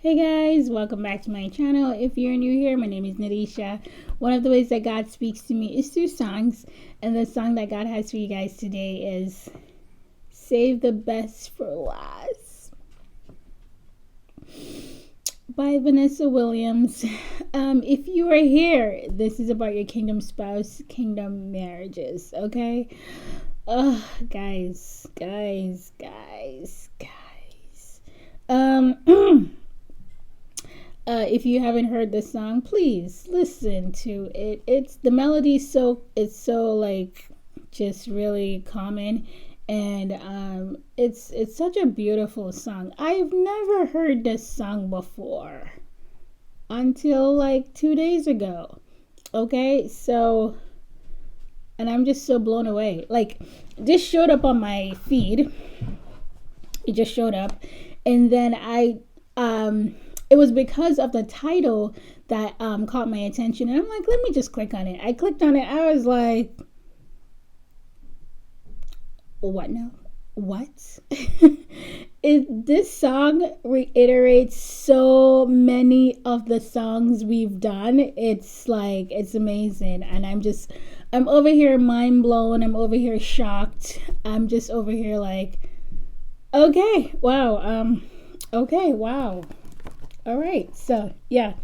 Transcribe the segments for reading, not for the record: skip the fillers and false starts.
Hey guys, welcome back to my channel. If you're new here, my name is Nadisha. One of the ways that God speaks to me is through songs, and the song that God has for you guys today is Save the Best for Last by Vanessa Williams. If you are here, this is about your kingdom spouse, kingdom marriages, okay? Guys. If you haven't heard this song, please listen to it. It's the melody it's so like just really common, and it's such a beautiful song. I've never heard this song before until like 2 days ago. Okay, so and I'm just so blown away. Like this showed up on my feed. It just showed up, and then it was because of the title that caught my attention, and I'm like, let me just click on it. I clicked on it. I was like, what now? What? This song reiterates so many of the songs we've done. It's like, it's amazing, and I'm over here mind blown. I'm over here shocked. I'm just over here like, okay, wow, okay, wow. All right, so yeah,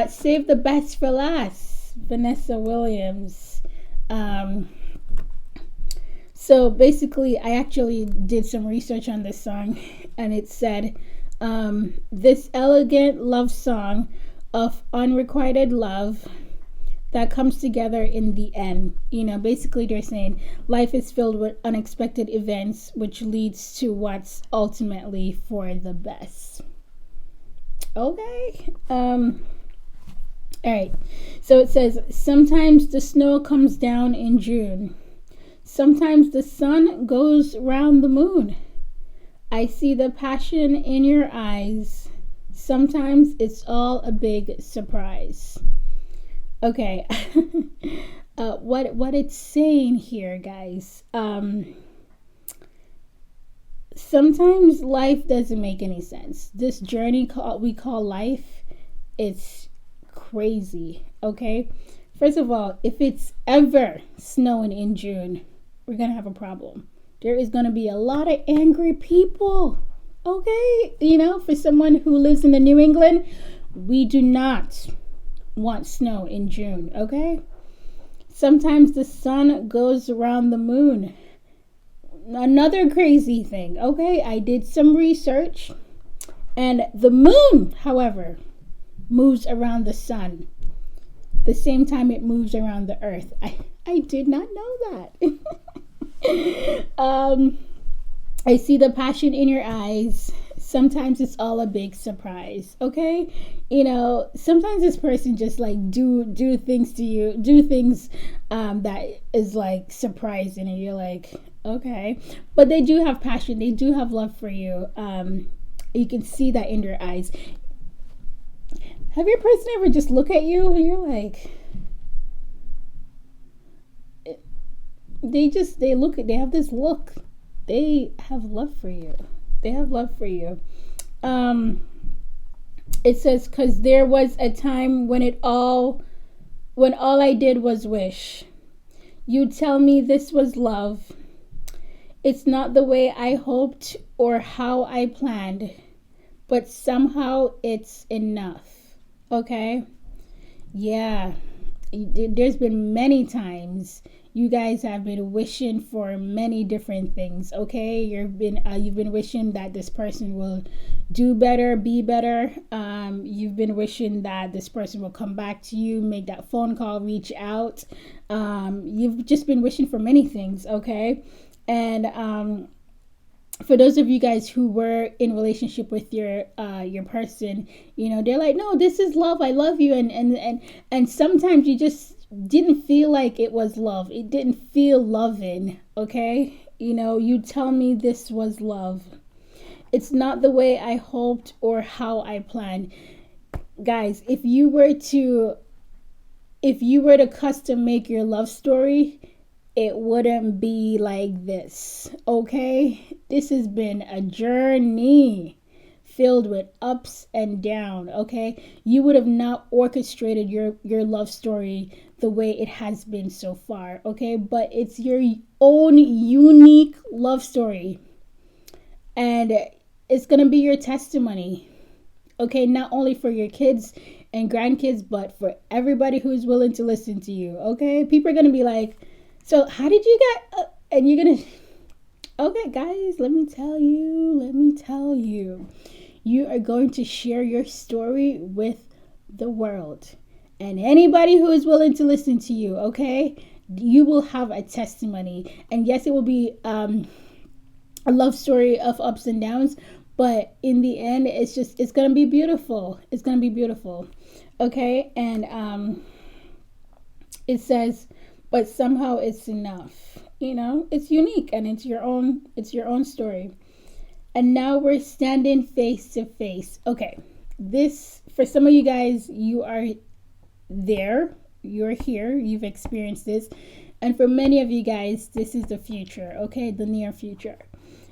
save the best for last, Vanessa Williams. So basically, I actually did some research on this song, and it said, this elegant love song of unrequited love that comes together in the end. You know, basically they're saying life is filled with unexpected events, which leads to what's ultimately for the best. Okay. All right. So it says, sometimes the snow comes down in June. Sometimes the sun goes round the moon. I see the passion in your eyes. Sometimes it's all a big surprise. Okay. What it's saying here, guys. Sometimes life doesn't make any sense. This journey we call life, it's crazy, okay? First of all, if it's ever snowing in June, we're going to have a problem. There is going to be a lot of angry people, okay? You know, for someone who lives in the New England, we do not want snow in June, okay? Sometimes the sun goes around the moon. Another crazy thing, okay? I did some research, and the moon, however, moves around the sun the same time it moves around the earth. I did not know that. I see the passion in your eyes. Sometimes it's all a big surprise, okay? You know, sometimes this person just like do things to you, do things that is like surprising, and you're like, okay. But they do have passion. They do have love for you. You can see that in their eyes. Have your person ever just look at you and you're like, they have this look. They have love for you. They have love for you. It says, because there was a time when all I did was wish. You tell me this was love. It's not the way I hoped or how I planned, but somehow it's enough. Okay? Yeah. There's been many times you guys have been wishing for many different things, okay? You've been wishing that this person will do better, be better. You've been wishing that this person will come back to you, make that phone call, reach out. You've just been wishing for many things, okay? And for those of you guys who were in relationship with your person, you know, they're like, no, this is love. I love you. And sometimes you just didn't feel like it was love. It didn't feel loving. Okay. You know, you tell me this was love. It's not the way I hoped or how I planned. Guys, if you were to custom make your love story, it wouldn't be like this, okay? This has been a journey filled with ups and down, okay? You would have not orchestrated your love story the way it has been so far, okay? But it's your own unique love story. And it's going to be your testimony, okay? Not only for your kids and grandkids, but for everybody who's willing to listen to you, okay? People are going to be like, so how did you get, and you're going to, okay, guys, let me tell you, you are going to share your story with the world. And anybody who is willing to listen to you, okay, you will have a testimony. And yes, it will be a love story of ups and downs, but in the end, it's going to be beautiful. It's going to be beautiful, okay? And it says, but somehow it's enough. You know, it's unique and it's your own story. And now we're standing face to face. Okay, this, for some of you guys, you are there, you're here, you've experienced this. And for many of you guys, this is the future, okay, the near future.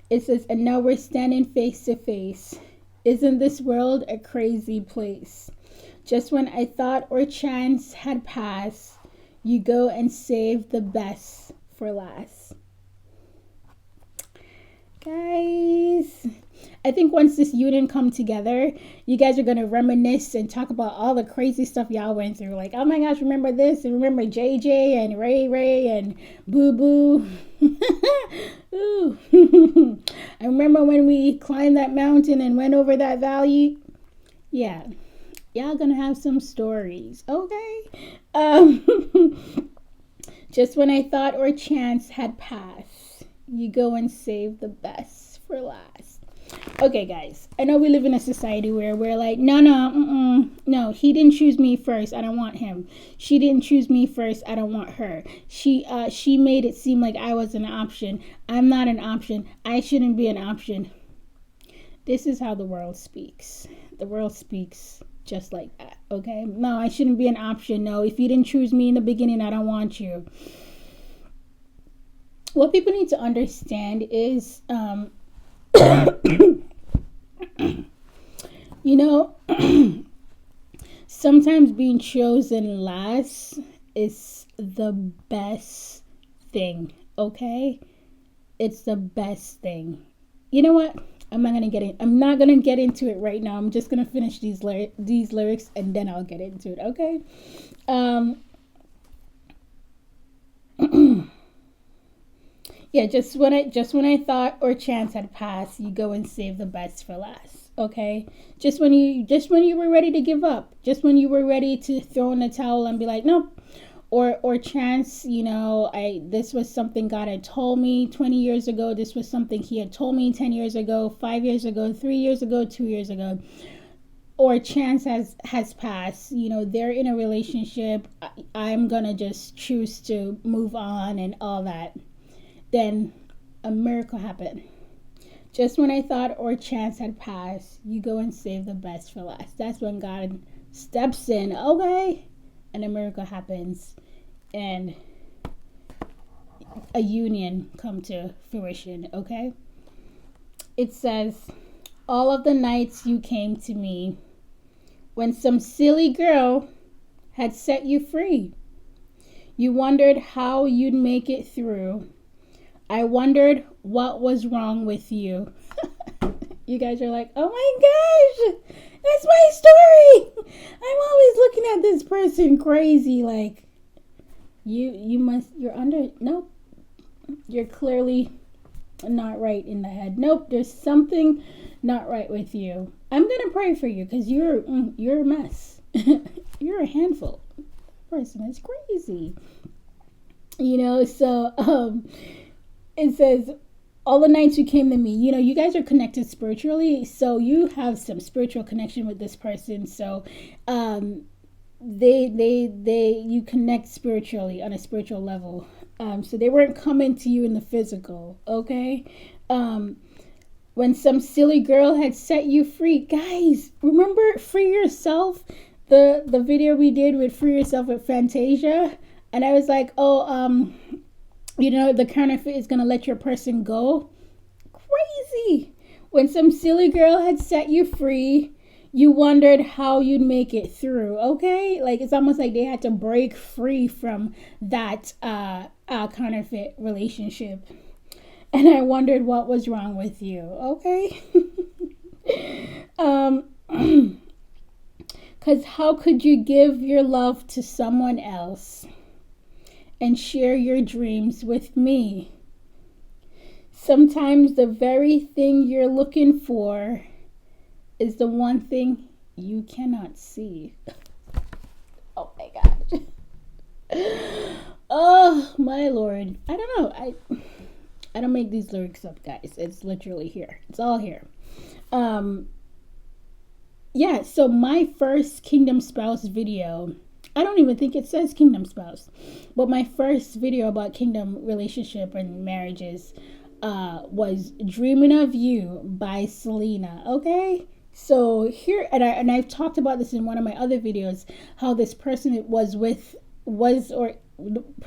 It says, and now we're standing face to face. Isn't this world a crazy place? Just when I thought our chance had passed, you go and save the best for last. Guys, I think once this union come together, you guys are going to reminisce and talk about all the crazy stuff y'all went through. Like, oh my gosh, remember this? And remember JJ and Ray and Boo Boo. Ooh. I remember when we climbed that mountain and went over that valley. Yeah, y'all going to have some stories, okay? Just when I thought our chance had passed, you go and save the best for last. Okay, guys, I know we live in a society where we're like, no, he didn't choose me first. I don't want him. She didn't choose me first. I don't want her. She made it seem like I was an option. I'm not an option. I shouldn't be an option. This is how the world speaks. The world speaks just like that, okay? No, I shouldn't be an option. No, if you didn't choose me in the beginning, I don't want you. What people need to understand is, you know, sometimes being chosen last is the best thing, okay? It's the best thing. You know what? I'm not gonna get into it right now. I'm just gonna finish these lyrics and then I'll get into it. Okay. Yeah. Just when I thought our chance had passed, you go and save the best for last. Okay. Just when you were ready to give up, just when you were ready to throw in the towel and be like, nope. Or chance, you know, this was something God had told me 20 years ago. This was something he had told me 10 years ago, 5 years ago, 3 years ago, 2 years ago. Or chance has passed. You know, they're in a relationship. I'm going to just choose to move on and all that. Then a miracle happened. Just when I thought our chance had passed, you go and save the best for last. That's when God steps in. Okay. And a miracle happens and a union come to fruition, okay? It says, all of the nights you came to me when some silly girl had set you free. You wondered how you'd make it through. I wondered what was wrong with you. You guys are like, oh my gosh, that's my story. I'm always looking at this person crazy. Like, nope. You're clearly not right in the head. Nope, there's something not right with you. I'm going to pray for you because you're a mess. You're a handful. Person is crazy. You know, so it says, all the nights you came to me, you know, you guys are connected spiritually, so you have some spiritual connection with this person. So, you connect spiritually on a spiritual level. So they weren't coming to you in the physical, okay? When some silly girl had set you free, guys, remember Free Yourself, the video we did with Free Yourself with Fantasia, and I was like, you know, the counterfeit is going to let your person go. Crazy. When some silly girl had set you free, you wondered how you'd make it through, okay? Like, it's almost like they had to break free from that counterfeit relationship. And I wondered what was wrong with you, okay? Because how could you give your love to someone else and share your dreams with me? Sometimes the very thing you're looking for is the one thing you cannot see. Oh my gosh. Oh my Lord. I don't know. I don't make these lyrics up, guys. It's literally here. It's all here. Yeah, so my first Kingdom Spouse video, I don't even think it says Kingdom Spouse, but my first video about kingdom relationship and marriages was Dreaming of You by Selena, okay? So here, and I've talked about this in one of my other videos, how this person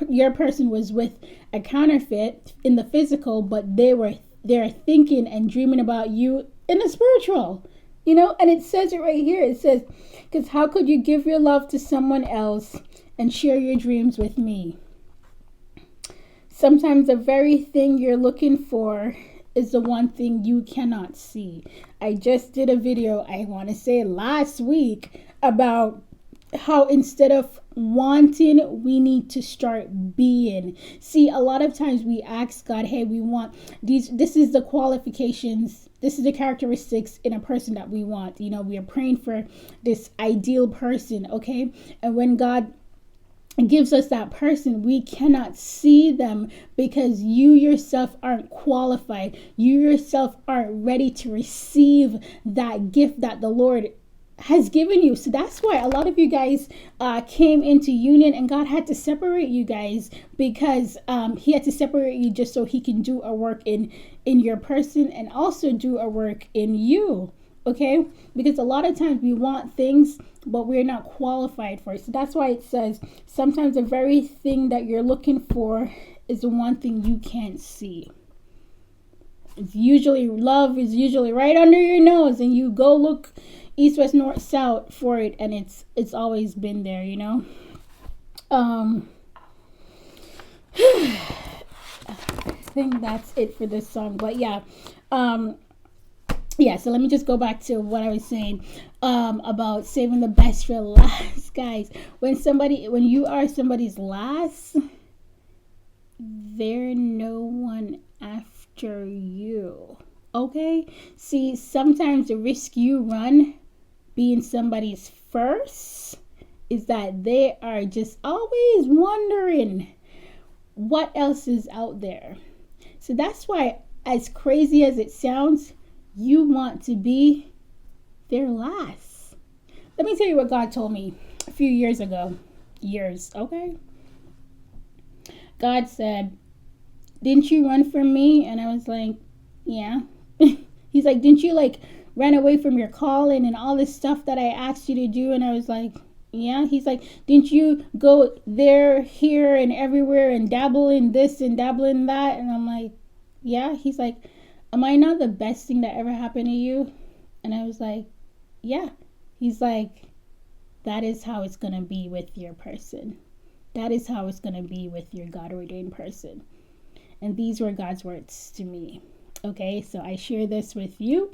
your person was with a counterfeit in the physical, but they're thinking and dreaming about you in the spiritual, you know? And it says it right here. It says, because how could you give your love to someone else and share your dreams with me? Sometimes the very thing you're looking for is the one thing you cannot see. I just did a video, I want to say last week, about how instead of wanting, we need to start being. See, a lot of times we ask God, hey, we want these, this is the qualifications, this is the characteristics in a person that we want. You know, we are praying for this ideal person, okay? And when God gives us that person, we cannot see them because you yourself aren't qualified. You yourself aren't ready to receive that gift that the Lord has given you. So that's why a lot of you guys came into union, and God had to separate you guys because he had to separate you just so he can do a work in your person and also do a work in you. Okay, because a lot of times we want things, but we're not qualified for it. So that's why it says sometimes the very thing that you're looking for is the one thing you can't see. It's usually, love is usually right under your nose, and you go look east, west, north, south for it, and it's always been there, you know. I think that's it for this song, but yeah. Yeah, so let me just go back to what I was saying about saving the best for last, guys. When you are somebody's last, they're no one after you. Okay? See, sometimes the risk you run being somebody's first is that they are just always wondering what else is out there. So that's why, as crazy as it sounds, you want to be their last. Let me tell you what God told me a few years ago. Okay? God said, didn't you run from me? And I was like, yeah. He's like, didn't you run away from your calling and all this stuff that I asked you to do? And I was like, yeah. He's like, didn't you go there, here, and everywhere and dabble in this and dabble in that? And I'm like, yeah. He's like, am I not the best thing that ever happened to you? And I was like, yeah. He's like, that is how it's going to be with your person. That is how it's going to be with your God-ordained person. And these were God's words to me. Okay, so I share this with you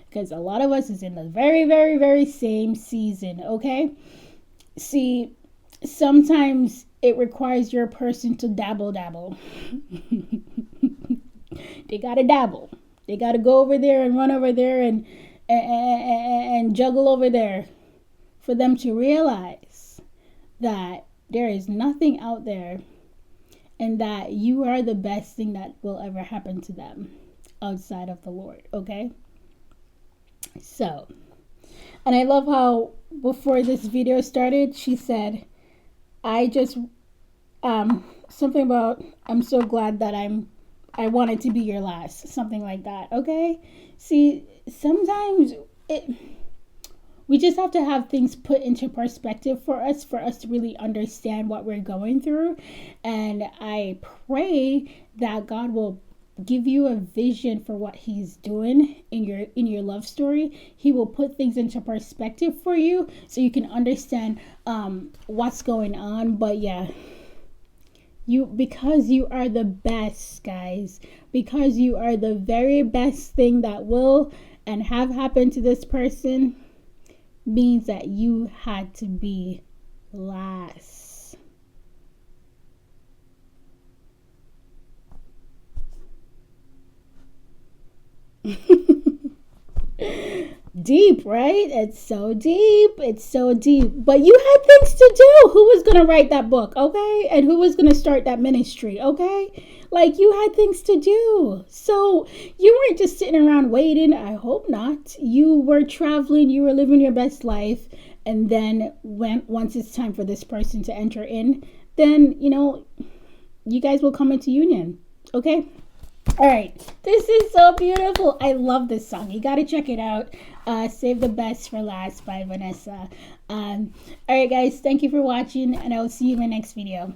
because a lot of us is in the very, very, very same season, okay? See, sometimes it requires your person to dabble. They got to dabble. They got to go over there and run over there and juggle over there for them to realize that there is nothing out there and that you are the best thing that will ever happen to them outside of the Lord, okay? So, and I love how before this video started, she said, something about, I'm so glad that I wanted to be your last, something like that, okay? See, sometimes we just have to have things put into perspective for us to really understand what we're going through. And I pray that God will give you a vision for what he's doing in your love story. He will put things into perspective for you so you can understand what's going on. But yeah, because you are the best, guys, because you are the very best thing that will and have happened to this person, means that you had to be last. Deep, right? It's so deep. It's so deep. But you had things to do. Who was going to write that book, okay? And who was going to start that ministry, okay? Like, you had things to do. So you weren't just sitting around waiting. I hope not. You were traveling. You were living your best life. And then once it's time for this person to enter in, then, you guys will come into union, okay? All right, this is so beautiful. I love this song. You got to check it out. Save the Best for Last by Vanessa. All right, guys, thank you for watching, and I will see you in my next video.